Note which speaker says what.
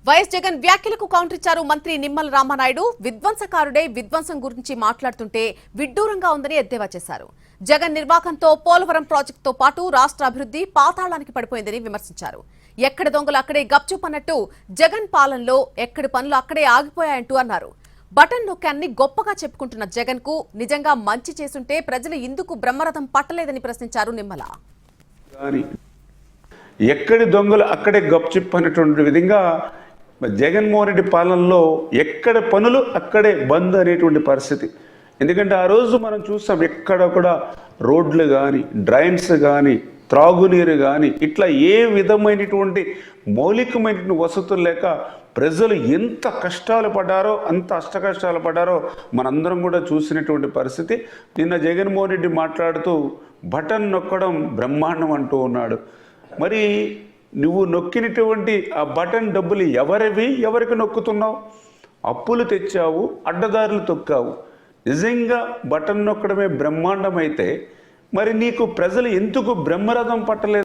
Speaker 1: YS Jagan వ్యాఖ్యలకు counter ఇచ్చారు మంత్రి నిమ్మల రామానాయుడు. విధ్వంసకారుడే విధ్వంసం గురించి మాట్లాడుతుంటే విడ్డూరంగా ఉందని ఎద్దేవా చేశారు. జగన్ నిర్వాకంతో పోలవరం ప్రాజెక్టుతో పాటు రాష్ట్ర అభివృద్ధి పాతాళానికి పడిపోయిందని విమర్శించారు. ఎక్కడ దొంగలు అక్కడే గప్చుపన్నట్టు జగన్ పాలనలో ఎక్కడి పనులు అక్కడే ఆగిపోయాయంటూ అన్నారు. బటన్ నొక్కాన్ని గొప్పగా చెప్పుకుంటున్న జగన్ కు నిజంగా మంచి చేసుంటే ప్రజలు ఇందుకు బ్రహ్మరథం పట్టలేదని ప్రశ్నించారు నిమ్మల.
Speaker 2: ఎక్కడి దొంగలు అక్కడే గప్చిప్ అనేటువంటి విధంగా జగన్మోహన్ రెడ్డి పాలనలో ఎక్కడ పనులు అక్కడే బంద్ అనేటువంటి పరిస్థితి. ఎందుకంటే ఆ రోజు మనం చూస్తాం ఎక్కడ కూడా రోడ్లు కానీ డ్రైన్స్ కానీ త్రాగునీరు కానీ ఇట్లా ఏ విధమైనటువంటి మౌలికమైనటువంటి వసతులు లేక ప్రజలు ఎంత కష్టాలు పడ్డారో అంత అష్టకష్టాలు పడ్డారో మనందరం కూడా చూసినటువంటి పరిస్థితి. నిన్న జగన్మోహన్ రెడ్డి మాట్లాడుతూ బటన్ నొక్కడం బ్రహ్మాండం అంటూ ఉన్నాడు. మరి నువ్వు నొక్కినటువంటి ఆ బటన్ డబ్బులు ఎవరివి, ఎవరికి నొక్కుతున్నావు? అప్పులు తెచ్చావు, అడ్డదారులు తొక్కావు. నిజంగా బటన్ నొక్కడమే బ్రహ్మాండం అయితే మరి నీకు ప్రజలు ఎందుకు బ్రహ్మరథం పట్టలేదు?